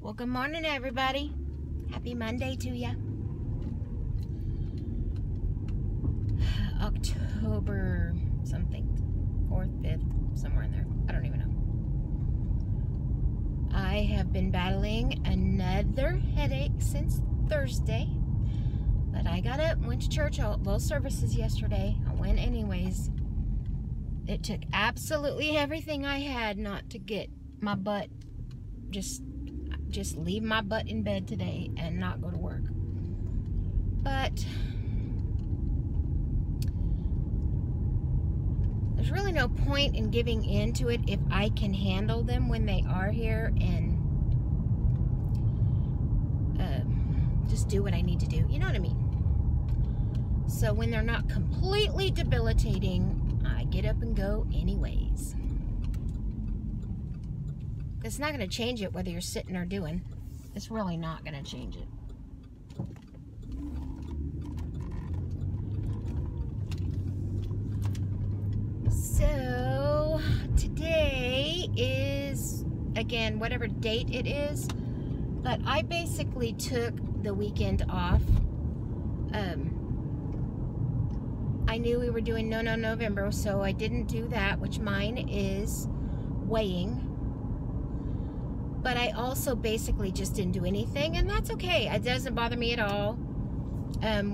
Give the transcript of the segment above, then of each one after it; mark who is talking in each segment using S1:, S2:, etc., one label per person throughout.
S1: Well, good morning, everybody. Happy Monday to ya. October something, 4th, 5th, somewhere in there. I don't even know. I have been battling another headache since Thursday, but I got up, went to church, both services yesterday. I went anyways. It took absolutely everything I had not to get my butt, just leave my butt in bed today and not go to work. But there's really no point in giving in to it if I can handle them when they are here and just do what I need to do. You know what I mean? So when they're not completely debilitating, I get up and go anyways. It's not going to change it whether you're sitting or doing. It's really not going to change it. So today is, again, whatever date it is, but I basically took the weekend off. I knew we were doing No November, so I didn't do that, which mine is weighing. But I also basically just didn't do anything, and that's okay. It doesn't bother me at all.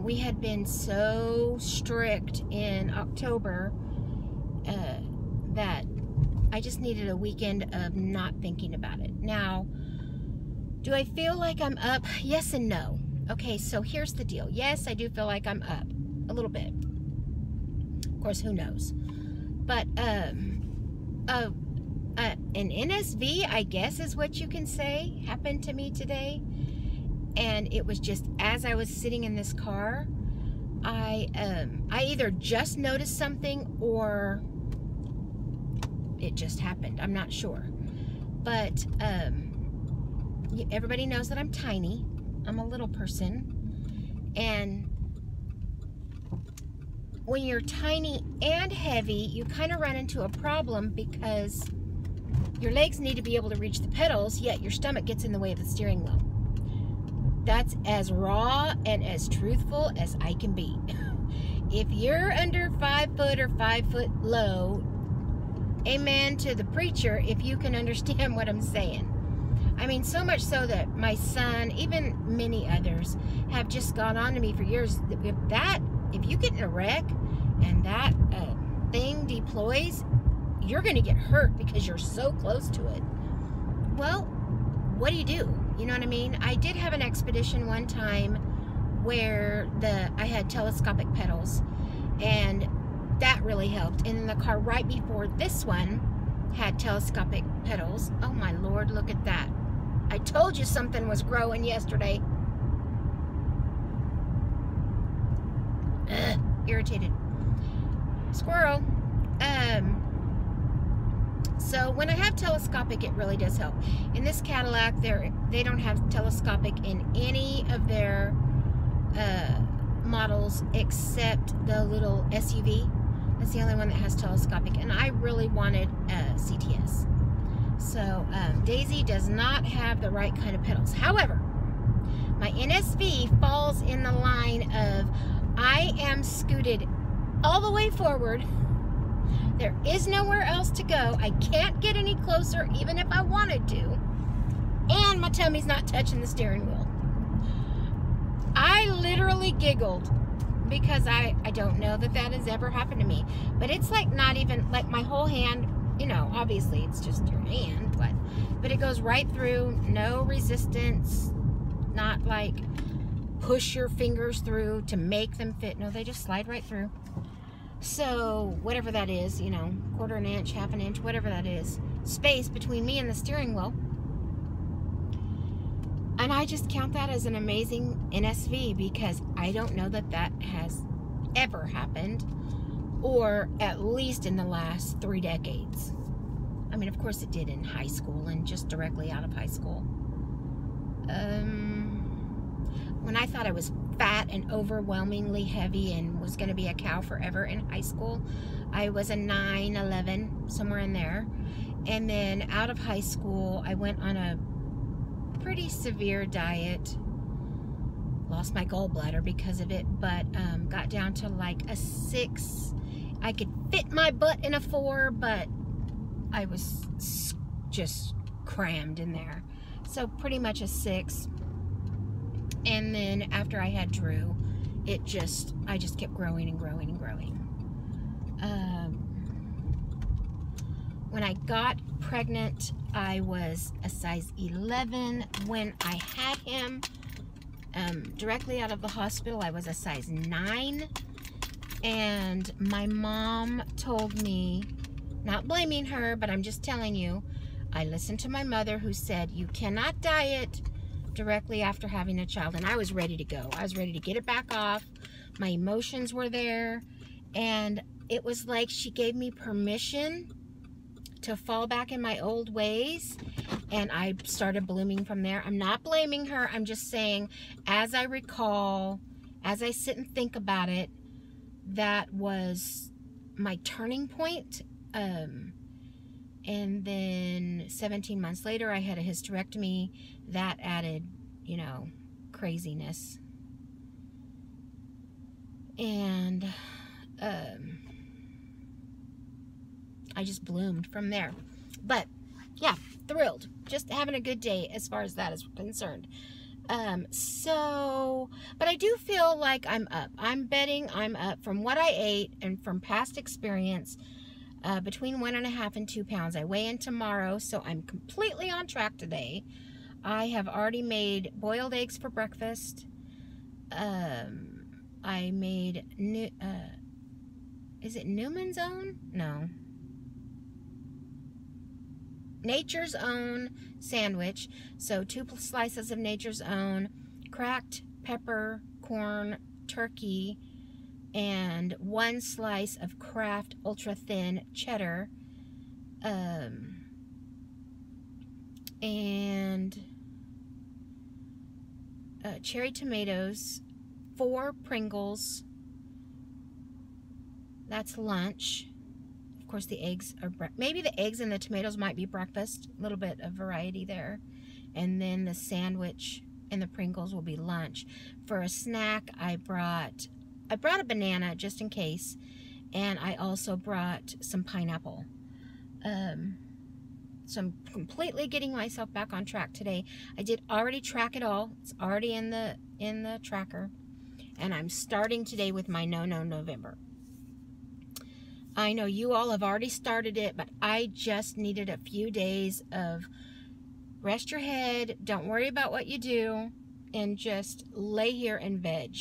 S1: We had been so strict in October that I just needed a weekend of not thinking about it. Now, do I feel like I'm up? Yes and no. Okay, so here's the deal. Yes, I do feel like I'm up a little bit. Of course, who knows? But an NSV, I guess is what you can say, happened to me today. And it was just as I was sitting in this car, I either just noticed something or it just happened. I'm not sure. But everybody knows that I'm tiny. I'm a little person. And when you're tiny and heavy, you kind of run into a problem because your legs need to be able to reach the pedals, yet your stomach gets in the way of the steering wheel. That's as raw and as truthful as I can be. If you're under 5 foot or 5 foot low, amen to the preacher if you can understand what I'm saying. I mean, so much so that my son, even many others, have just gone on to me for years. If you get in a wreck and that thing deploys, you're going to get hurt because you're so close to it. Well, what do? You know what I mean? I did have an expedition one time where I had telescopic pedals, and that really helped. And then the car right before this one had telescopic pedals. Oh my Lord, look at that. I told you something was growing yesterday. Ugh, irritated. Squirrel. So when I have telescopic, it really does help. In this Cadillac, they don't have telescopic in any of their models except the little SUV. That's the only one that has telescopic, and I really wanted CTS. So Daisy does not have the right kind of pedals. However, my NSV falls in the line of I am scooted all the way forward. There is nowhere else to go. I can't get any closer even if I wanted to. And my tummy's not touching the steering wheel. I literally giggled because I don't know that has ever happened to me. But it's like not even, like my whole hand, you know, obviously it's just your hand, but it goes right through, no resistance, not like push your fingers through to make them fit. No, they just slide right through. So whatever that is, you know, 1/4 inch, 1/2 inch, whatever that is, space between me and the steering wheel. And I just count that as an amazing NSV because I don't know that has ever happened, or at least in the last 3 decades. I mean, of course it did in high school and just directly out of high school. When I thought I was fat and overwhelmingly heavy and was going to be a cow forever in high school, I was a 9, 11, somewhere in there. And then out of high school, I went on a pretty severe diet. Lost my gallbladder because of it, but got down to like a 6. I could fit my butt in a 4, but I was just crammed in there. So pretty much a 6. And then after I had Drew, I just kept growing and growing and growing. When I got pregnant, I was a size 11. When I had him directly out of the hospital, I was a size 9. And my mom told me, not blaming her, but I'm just telling you, I listened to my mother who said, you cannot diet directly after having a child. And I was ready to go. I was ready to get it back off. My emotions were there. And it was like she gave me permission to fall back in my old ways. And I started blooming from there. I'm not blaming her. I'm just saying, as I recall, as I sit and think about it, that was my turning point. And then 17 months later, I had a hysterectomy. That added, you know, craziness. And I just bloomed from there. But yeah, thrilled. Just having a good day as far as that is concerned. But I do feel like I'm up. I'm betting I'm up from what I ate and from past experience, between 1.5 and 2 pounds. I weigh in tomorrow, so I'm completely on track today. I have already made boiled eggs for breakfast. I made, is it Newman's Own? No. Nature's Own sandwich. So 2 slices of Nature's Own, cracked pepper, corn, turkey, and 1 slice of Kraft ultra thin cheddar, and cherry tomatoes, 4 Pringles. That's lunch. Of course, the eggs are, maybe the eggs and the tomatoes might be breakfast. A little bit of variety there. And then the sandwich and the Pringles will be lunch. For a snack, I brought a banana just in case. And I also brought some pineapple. So I'm completely getting myself back on track today. I did already track it all. It's already in the tracker. And I'm starting today with my No November. I know you all have already started it, but I just needed a few days of rest your head, don't worry about what you do, and just lay here and veg.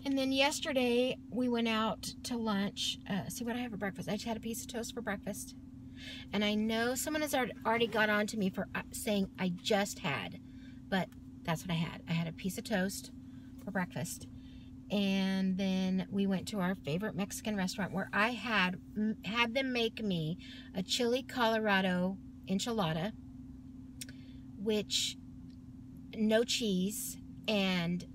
S1: And then yesterday, we went out to lunch. See what I have for breakfast. I just had a piece of toast for breakfast. And I know someone has already got on to me for saying I just had, but that's what I had. I had a piece of toast for breakfast. And then we went to our favorite Mexican restaurant where I had them make me a chili Colorado enchilada, which no cheese, and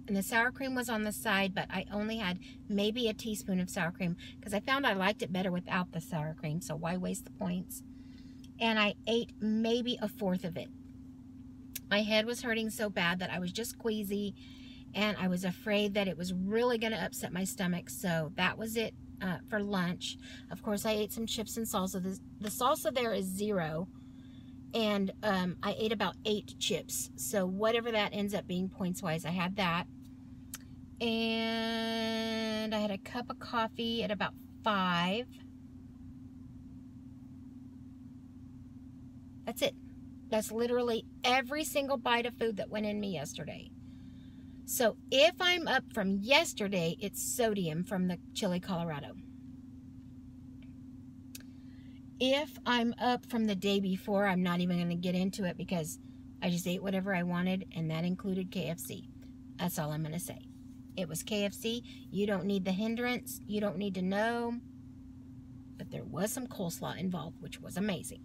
S1: the sour cream was on the side, but I only had maybe a teaspoon of sour cream because I found I liked it better without the sour cream, so why waste the points? And I ate maybe a 1/4 of it. My head was hurting so bad that I was just queasy, and I was afraid that it was really going to upset my stomach, so that was it for lunch. Of course, I ate some chips and salsa. The salsa there is 0, and I ate about 8 chips, so whatever that ends up being points-wise, I had that. And I had a cup of coffee at about 5. That's it. That's literally every single bite of food that went in me yesterday. So if I'm up from yesterday, it's sodium from the chili Colorado. If I'm up from the day before, I'm not even going to get into it because I just ate whatever I wanted, and that included KFC. That's all I'm going to say. It was KFC. You don't need the hindrance. You don't need to know. But there was some coleslaw involved, which was amazing.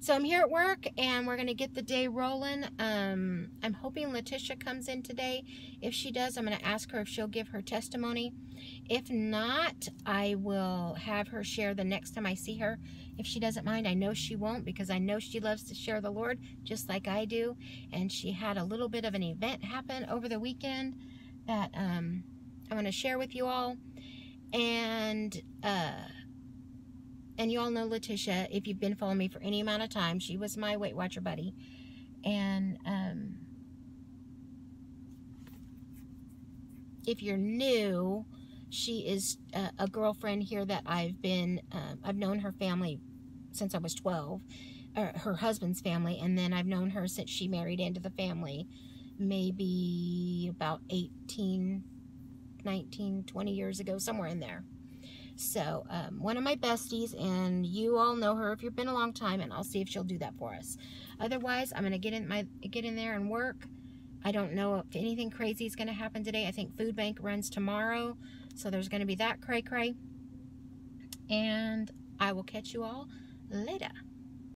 S1: So I'm here at work, and we're going to get the day rolling. I'm hoping Letitia comes in today. If she does, I'm going to ask her if she'll give her testimony. If not, I will have her share the next time I see her. If she doesn't mind, I know she won't, because I know she loves to share the Lord just like I do. And she had a little bit of an event happen over the weekend that I'm going to share with you all. And you all know Letitia, if you've been following me for any amount of time. She was my Weight Watcher buddy. And if you're new, she is a girlfriend here that I've known her family since I was 12, her husband's family, and then I've known her since she married into the family, maybe about 18, 19, 20 years ago, somewhere in there. So, one of my besties, and you all know her if you've been a long time, and I'll see if she'll do that for us. Otherwise, I'm going to get in there and work. I don't know if anything crazy is going to happen today. I think Food Bank runs tomorrow, so there's going to be that cray-cray. And I will catch you all later.